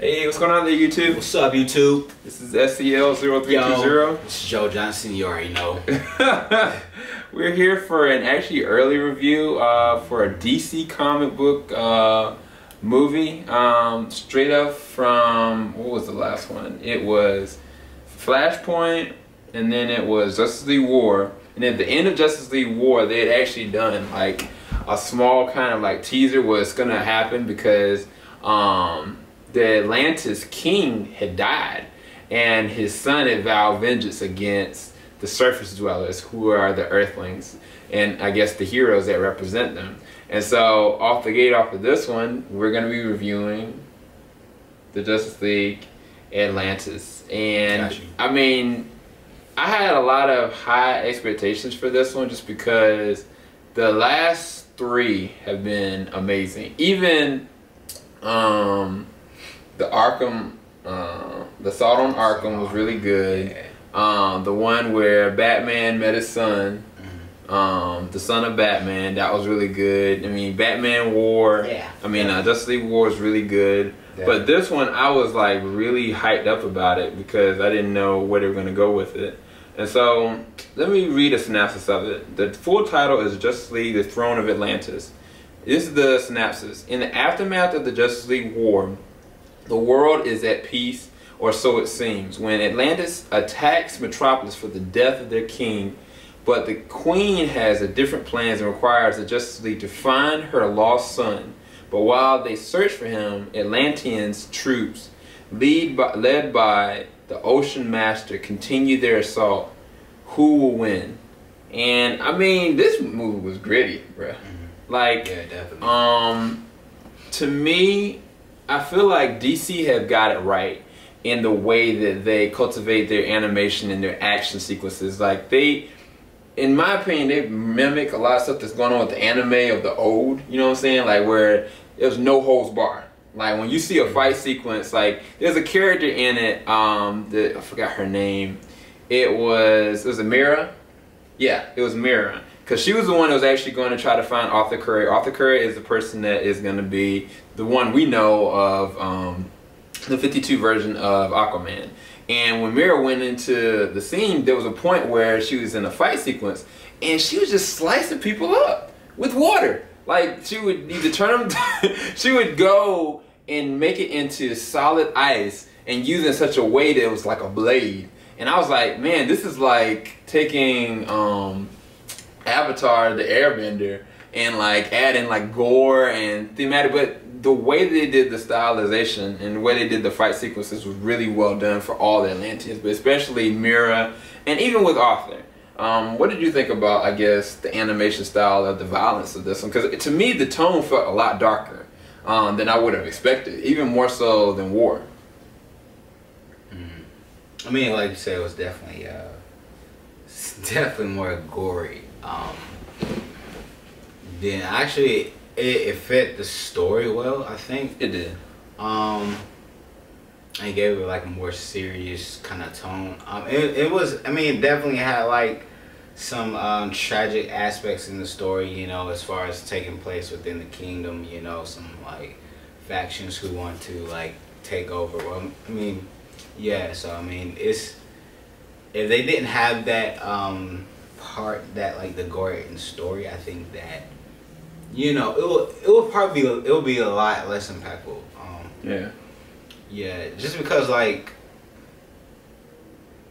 Hey, what's going on there, YouTube? What's up, YouTube? This is SCL0320. Yo, this is Joe Johnson, you already know. We're here for an actually early review for a DC comic book movie. Straight up from, what was the last one? It was Flashpoint, and then it was Justice League War. And at the end of Justice League War, they had actually done like a small kind of like teaser what's gonna happen because the Atlantis king had died, and his son had vowed vengeance against the surface dwellers, who are the Earthlings, and I guess the heroes that represent them. And so, off the gate, off of this one, we're going to be reviewing the Justice League Atlantis. And I mean, I had a lot of high expectations for this one just because the last three have been amazing. Even the Arkham, the Assault on Arkham was really good. The one where Batman met his son, the son of Batman, that was really good. I mean, Batman War, Justice League War is really good. But this one, I was like really hyped up about it because I didn't know where they were going to go with it. And so, let me read a synopsis of it. The full title is Justice League, The Throne of Atlantis. This is the synopsis. In the aftermath of the Justice League War, the world is at peace, or so it seems, when Atlantis attacks Metropolis for the death of their king, but the Queen has different plans and requires the Justice League to find her lost son. But while they search for him, Atlantean's troops, led by the Ocean Master, continue their assault. Who will win? And I mean, this movie was gritty, bruh. Like, yeah, definitely. To me, I feel like DC have got it right in the way that they cultivate their animation and their action sequences. Like, they, in my opinion, they mimic a lot of stuff that's going on with the anime of the old, you know what I'm saying? Like, where there's no holds barred. Like, when you see a fight sequence, like, there's a character in it, I forgot her name. It was Mira? Yeah, it was Mira. Because she was the one that was actually going to try to find Arthur Curry. Arthur Curry is the person that is going to be the one we know of, the 52 version of Aquaman. And when Mira went into the scene, there was a point where she was in a fight sequence, and she was just slicing people up with water. Like, she would either turn them, she would go and make it into solid ice and use it in such a way that it was like a blade. And I was like, man, this is like taking Avatar, the Airbender, and like adding like gore and thematic, but the way they did the stylization and the way they did the fight sequences was really well done for all the Atlanteans, but especially Mira and even with Arthur. What did you think about, I guess, the animation style of the violence of this one? Because to me, the tone felt a lot darker than I would have expected, even more so than War. I mean, like you said, it was definitely more gory. Then actually, it fit the story well, I think. It did. And gave it like a more serious kind of tone. It was, I mean, it definitely had like some tragic aspects in the story, you know, as far as taking place within the kingdom, you know, some like factions who want to like take over. Well, I mean, yeah, so I mean, it's, if they didn't have that part, that like the gore in the story, I think that, you know, it will probably be a lot less impactful. Yeah, just because like,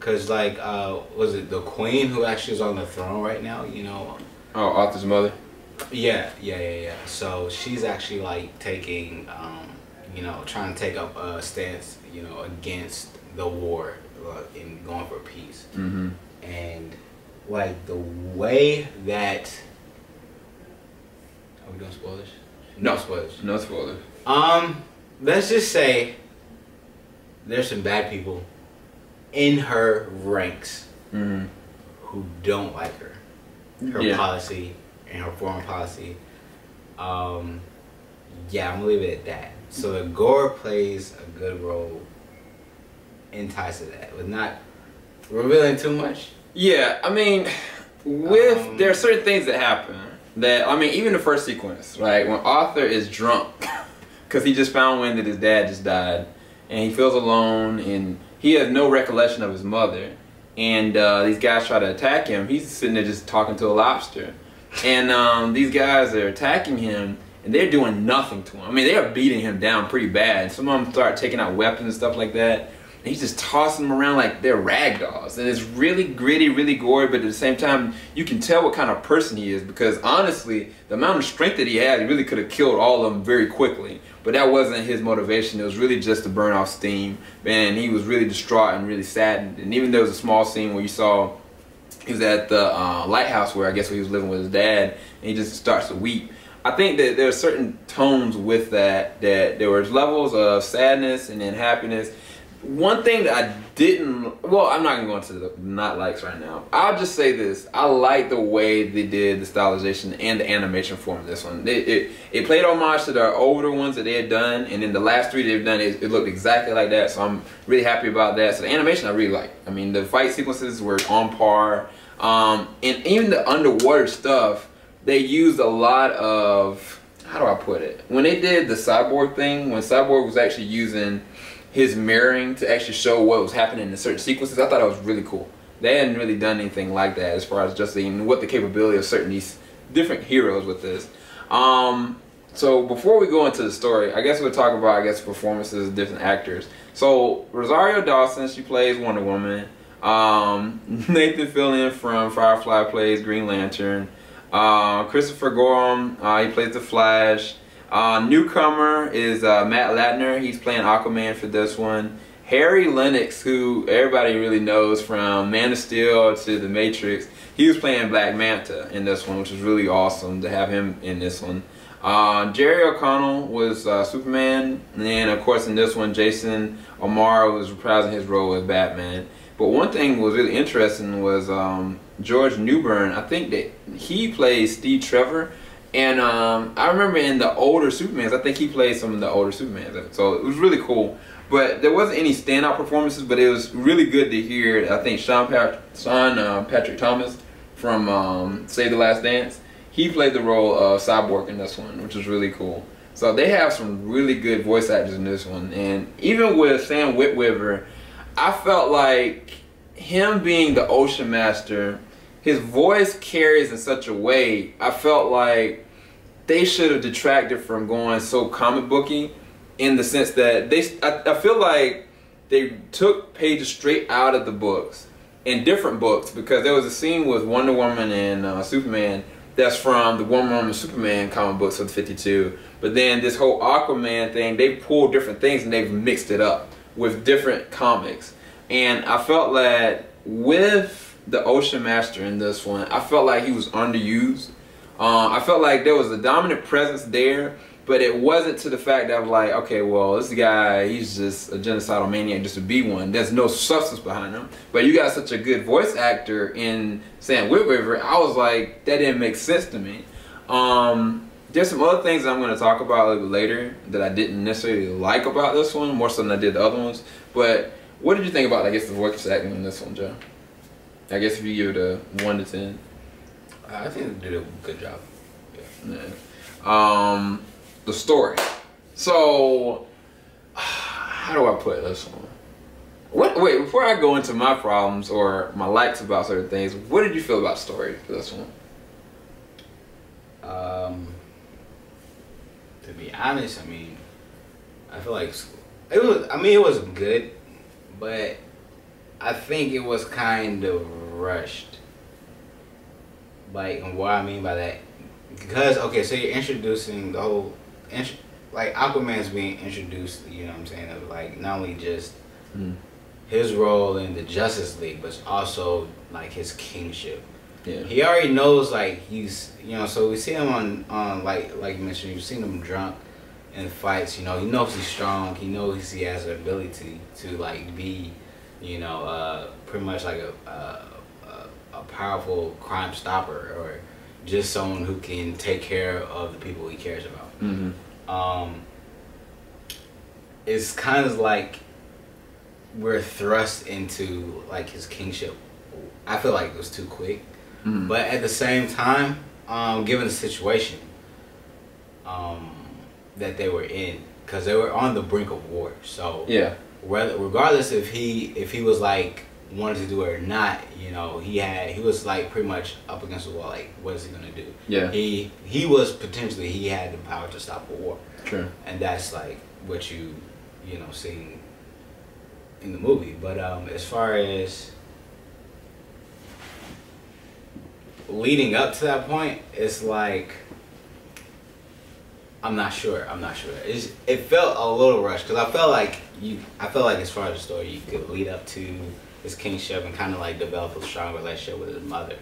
was it the Queen who actually is on the throne right now? You know. Oh, Arthur's mother. Yeah. So she's actually like taking, you know, trying to take up a stance, you know, against the war and going for peace. And like the way that, are we doing spoilers? No spoilers. No spoilers. Let's just say there's some bad people in her ranks who don't like her policy and her foreign policy. Yeah, I'm gonna leave it at that. So the gore plays a good role in ties to that, with not revealing too much. Yeah, I mean, with there are certain things that happen that, I mean, even the first sequence, right, when Arthur is drunk because he just found wind that his dad just died, and he feels alone, and he has no recollection of his mother. And these guys try to attack him. He's sitting there just talking to a lobster. And these guys are attacking him, and they're doing nothing to him. I mean, they are beating him down pretty bad. Some of them start taking out weapons and stuff like that. And he's just tossing them around like they're rag dolls. And it's really gritty, really gory, but at the same time, you can tell what kind of person he is, because honestly, the amount of strength that he had, he really could have killed all of them very quickly. But that wasn't his motivation. It was really just to burn off steam. And he was really distraught and really saddened. And even there was a small scene where you saw he was at the lighthouse where I guess he was living with his dad, and he just starts to weep. I think that there are certain tones with that there was levels of sadness and then happiness. One thing that I didn't, well, I'm not gonna go into the not likes right now. I'll just say this: I like the way they did the stylization and the animation form of this one. It played homage to the older ones that they had done, and then the last three they've done, it looked exactly like that. So I'm really happy about that. So the animation I really like. I mean, the fight sequences were on par, and even the underwater stuff, they used a lot of, how do I put it? When they did the Cyborg thing, when Cyborg was actually using his mirroring to actually show what was happening in certain sequences, I thought it was really cool. They hadn't really done anything like that as far as just seeing what the capability of certain these different heroes with this. So before we go into the story, I guess we'll talk about performances of different actors. So Rosario Dawson, she plays Wonder Woman. Nathan Fillion from Firefly plays Green Lantern. Christopher Gorham, he plays the Flash. Newcomer is Matt Latner. He's playing Aquaman for this one. Harry Lennox, who everybody really knows from Man of Steel to The Matrix, he was playing Black Manta in this one, which was really awesome to have him in this one. Jerry O'Connell was Superman, and then of course in this one Jason O'Mara was reprising his role as Batman. But one thing was really interesting was George Newbern. I think that he plays Steve Trevor. And I remember in the older Supermans, I think he played some of the older Supermans. So it was really cool. But there wasn't any standout performances, but it was really good to hear. I think Sean Patrick Thomas from Save the Last Dance, he played the role of Cyborg in this one, which was really cool. So they have some really good voice actors in this one. And even with Sam Witwer, I felt like him being the Ocean Master, his voice carries in such a way, I felt like they should have detracted from going so comic booky, in the sense that I feel like they took pages straight out of the books, in different books, because there was a scene with Wonder Woman and Superman that's from the Wonder Woman and Superman comic books of the 52, but then this whole Aquaman thing, they pulled different things and they've mixed it up with different comics. And I felt that with the Ocean Master in this one, I felt like he was underused. I felt like there was a dominant presence there, but it wasn't to the fact that I was like, okay, well, this guy, he's just a genocidal maniac just to be one. There's no substance behind him. But you got such a good voice actor in Sam Witwer, I was like, that didn't make sense to me. There's some other things that I'm going to talk about a little bit later that I didn't necessarily like about this one, more so than I did the other ones. But what did you think about, I guess, the voice acting in this one, Joe? I guess if you give it a 1 to 10. I think they did a good job. Yeah. The story. So, how do I put this one? Wait, before I go into my problems or my likes about certain things, what did you feel about the story for this one? To be honest, I mean, I feel like it was. I mean, it was good, but I think it was kind of rushed. Like, and what I mean by that, because okay, so you're introducing the whole, like Aquaman's being introduced. You know what I'm saying? Of like not only just his role in the Justice League, but also like his kingship. Yeah. He already knows, like, he's, you know, so we see him on like you mentioned, you've seen him drunk in fights, you know, he knows he's strong, he knows he has the ability to, like, be, you know, pretty much like a powerful crime stopper, or just someone who can take care of the people he cares about. It's kind of like we're thrust into, like, his kingship. I feel like it was too quick. But at the same time, given the situation that they were in, because they were on the brink of war. So yeah, regardless if he was like wanted to do it or not, you know, he was like pretty much up against the wall. Like, what is he gonna do? Yeah, he had the power to stop a war. True. And that's like what you know seeing in the movie. But as far as leading up to that point, it's like I'm not sure. It felt a little rushed because I felt like as far as the story, you could lead up to his kingship and kind of like develop a strong relationship with his mother.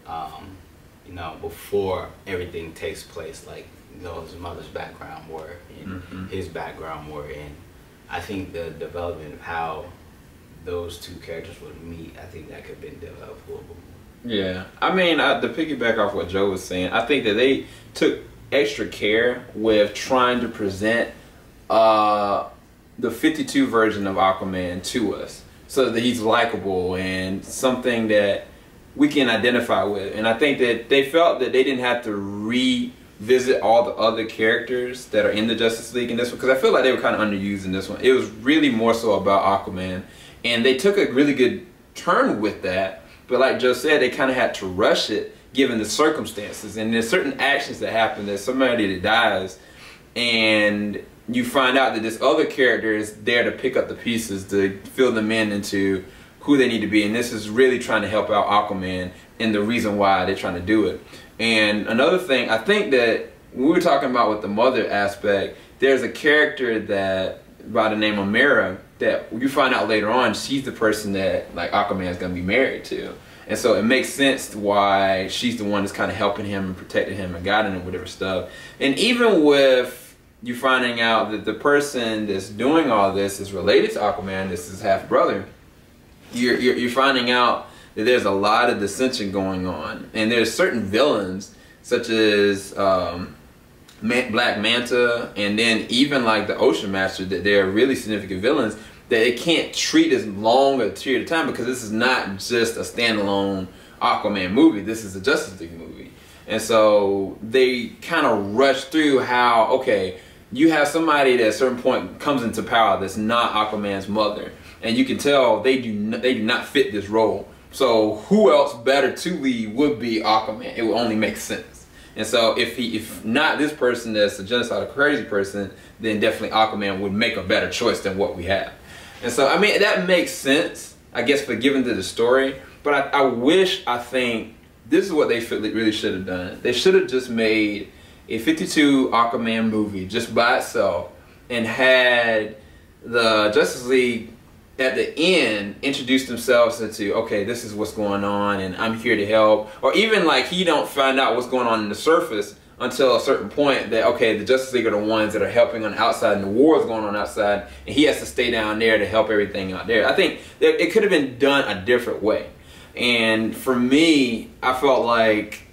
You know, before everything takes place, like, you know, his mother's background war and his background war, and I think the development of how those two characters would meet, I think that could have been developed a little bit more. Yeah, I mean, to piggyback off what Joe was saying, I think that they took extra care with trying to present the 52 version of Aquaman to us, so that he's likable and something that we can identify with. And I think that they felt that they didn't have to revisit all the other characters that are in the Justice League in this one, because I feel like they were kind of underused in this one. It was really more so about Aquaman, and they took a really good turn with that. But like Joe said, they kind of had to rush it given the circumstances. And there's certain actions that happen. There's somebody that dies, and you find out that this other character is there to pick up the pieces to fill them in into who they need to be. And this is really trying to help out Aquaman and the reason why they're trying to do it. And another thing, I think that when we were talking about with the mother aspect, there's a character that by the name of Mera that you find out later on, she's the person that like Aquaman is going to be married to. And so it makes sense why she's the one that's kind of helping him and protecting him and guiding him, whatever stuff. And even with you finding out that the person that's doing all this is related to Aquaman, this is half brother, you're finding out that there's a lot of dissension going on. And there's certain villains such as Black Manta, and then even like the Ocean Master, that they're really significant villains that they can't treat as long a period of time, because this is not just a standalone Aquaman movie. This is a Justice League movie. And so they kind of rush through how, okay, you have somebody that at a certain point comes into power that's not Aquaman's mother, and you can tell they do not fit this role. So who else better to lead would be Aquaman? It would only make sense. And so if not this person that's a genocidal crazy person, then definitely Aquaman would make a better choice than what we have. And so, I mean, that makes sense, I guess, for given to the story. But I think this is what they really should have done. They should have just made a 52 Aquaman movie just by itself and had the Justice League at the end introduce themselves into, okay, this is what's going on and I'm here to help. Or even like he don't find out what's going on in the surface until a certain point that, okay, the Justice League are the ones that are helping on the outside and the war is going on outside, and he has to stay down there to help everything out there. I think that it could have been done a different way. And for me, I felt like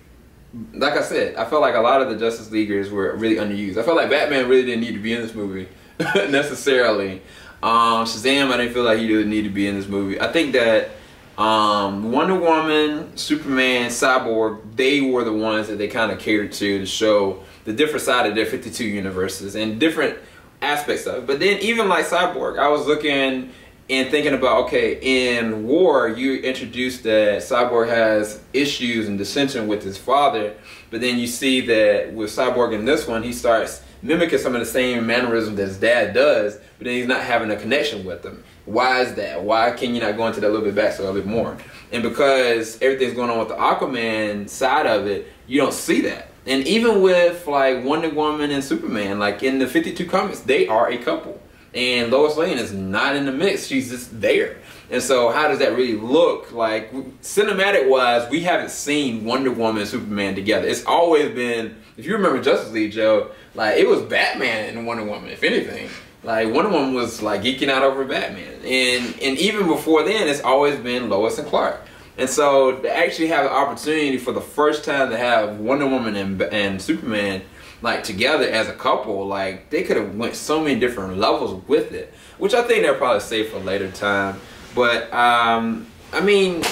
I said, I felt like a lot of the Justice Leaguers were really underused. I felt like Batman really didn't need to be in this movie necessarily. Shazam, I didn't feel like he didn't need to be in this movie. I think that Wonder Woman, Superman, Cyborg, they were the ones that they kind of catered to show the different side of their 52 universes and different aspects of it. But then even like Cyborg, I was looking and thinking about, okay, in War, you introduced that Cyborg has issues and dissension with his father, but then you see that with Cyborg in this one, he starts mimicking some of the same mannerisms that his dad does, but then he's not having a connection with them. Why is that? Why can you not go into that a little bit back a little bit more? And because everything's going on with the Aquaman side of it, you don't see that. And even with like Wonder Woman and Superman, like in the 52 comics, they are a couple. And Lois Lane is not in the mix. She's just there. And so how does that really look? Like cinematic wise, we haven't seen Wonder Woman and Superman together. It's always been, if you remember Justice League, Joe, like it was Batman and Wonder Woman, if anything. Like Wonder Woman was like geeking out over Batman. And even before then, it's always been Lois and Clark. And so to actually have the opportunity for the first time to have Wonder Woman and Superman like together as a couple, like they could have went so many different levels with it, which I think they'll probably save for a later time. But I mean,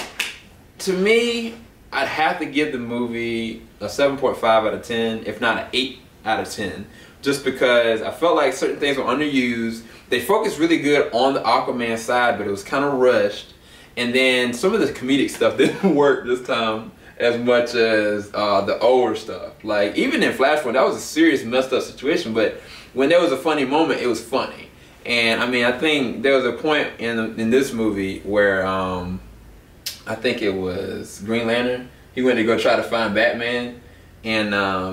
to me, I'd have to give the movie a 7.5 out of 10, if not an 8 out of 10. Just because I felt like certain things were underused. They focused really good on the Aquaman side, but it was kind of rushed. And then some of the comedic stuff didn't work this time as much as the older stuff. Like, even in Flashpoint, that was a serious messed up situation, but when there was a funny moment, it was funny. And I mean, I think there was a point in this movie where I think it was Green Lantern. He went to go try to find Batman, and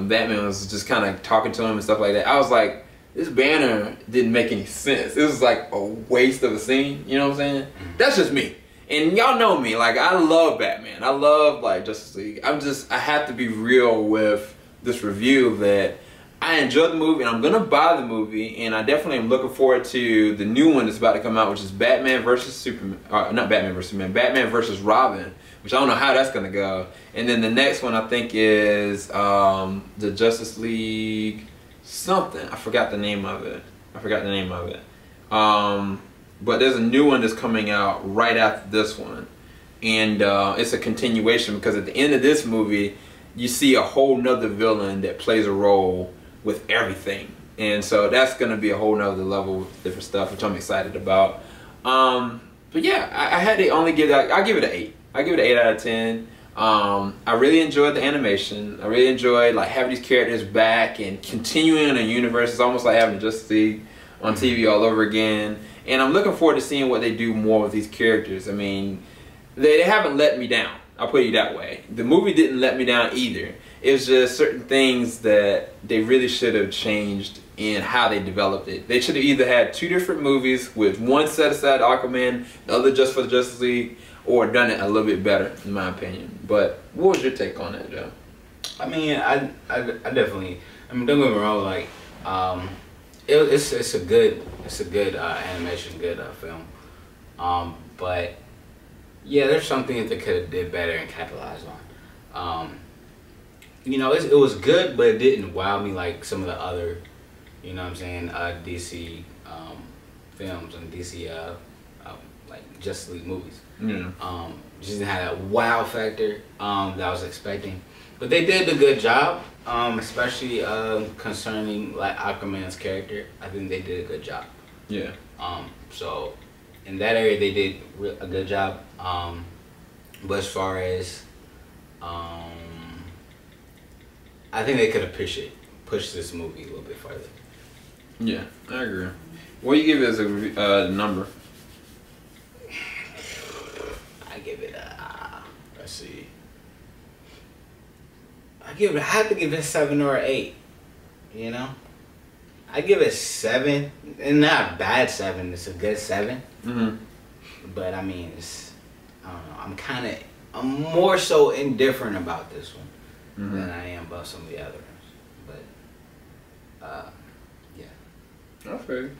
Batman was just kind of talking to him and stuff like that. I was like, this banner didn't make any sense. It was like a waste of a scene, you know what I'm saying? That's just me. And y'all know me, like, I love Batman. I love, like, Justice League. I have to be real with this review that I enjoyed the movie, and I'm gonna buy the movie, and I definitely am looking forward to the new one that's about to come out, which is Batman versus Superman, not Batman versus Superman, Batman versus Robin, which I don't know how that's gonna go. And then the next one I think is the Justice League something. I forgot the name of it. But there's a new one that's coming out right after this one, and it's a continuation, because at the end of this movie you see a whole nother villain that plays a role with everything, and so that's gonna be a whole nother level of different stuff, which I'm excited about. But yeah, I had to only give that, I give it an 8. I give it an 8 out of 10. I really enjoyed the animation. I really enjoyed like having these characters back and continuing in a universe. It's almost like having Justice League on TV all over again. And I'm looking forward to seeing what they do more with these characters. I mean, they haven't let me down. I'll put it that way. The movie didn't let me down either. It was just certain things that they really should have changed in how they developed it. They should have either had 2 different movies with one set aside Aquaman, the other just for the Justice League, or done it a little bit better, in my opinion. But what was your take on that, Joe? I mean, I definitely. I mean, don't get me wrong. Like, it's a good animation, good film. But yeah, there's something that they could have did better and capitalized on. You know, it was good, but it didn't wow me like some of the other, you know what I'm saying, DC films and DC like Justice League movies. Yeah. Just didn't have that wow factor that I was expecting. But they did a good job, especially concerning like Aquaman's character. I think they did a good job. Yeah. So in that area they did a good job. But as far as I think they could have pushed this movie a little bit farther. Yeah, I agree. What do you give it as a number? I give it let's see. I have to give it a 7 or an 8. You know, I give it a 7, and not a bad 7. It's a good 7. Mm-hmm. But I mean, I don't know. I'm more so indifferent about this one than I am about some of the other ones. But yeah. Okay.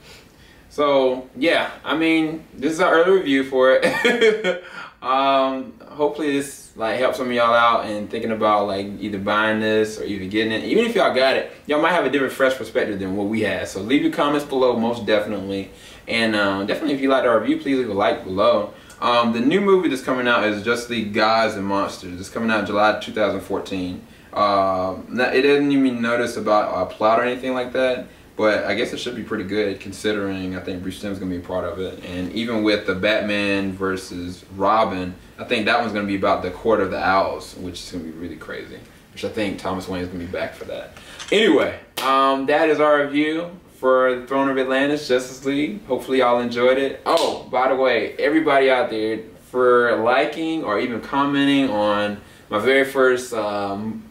So yeah, I mean, this is our early review for it. Hopefully this like helps some of y'all out and thinking about like either buying this or either getting it. Even if y'all got it, y'all might have a different fresh perspective than what we had. So leave your comments below, most definitely. And definitely if you liked our review, please leave a like below. The new movie that's coming out is Justice League Gods and Monsters. It's coming out July 2014. It doesn't even notice about a plot or anything like that. But I guess it should be pretty good considering I think Bruce Timm's going to be a part of it. And even with the Batman versus Robin, I think that one's going to be about the Court of the Owls, which is going to be really crazy. Which I think Thomas Wayne's going to be back for that. Anyway, that is our review for the Throne of Atlantis, Justice League. Hopefully y'all enjoyed it. Oh, by the way, everybody out there, for liking or even commenting on my very first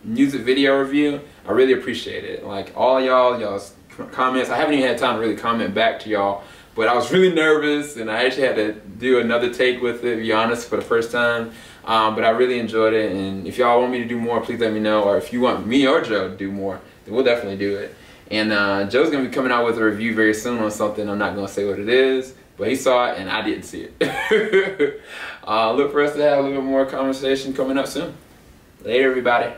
music video review, I really appreciate it. Like all y'all's comments. I haven't even had time to really comment back to y'all, but I was really nervous and I actually had to do another take with it, to be honest, for the first time. But I really enjoyed it, and if y'all want me to do more, please let me know, or if you want me or Joe to do more, then we'll definitely do it. And Joe's going to be coming out with a review very soon on something. I'm not going to say what it is, but he saw it and I didn't see it. Look for us to have a little bit more conversation coming up soon. Later, everybody.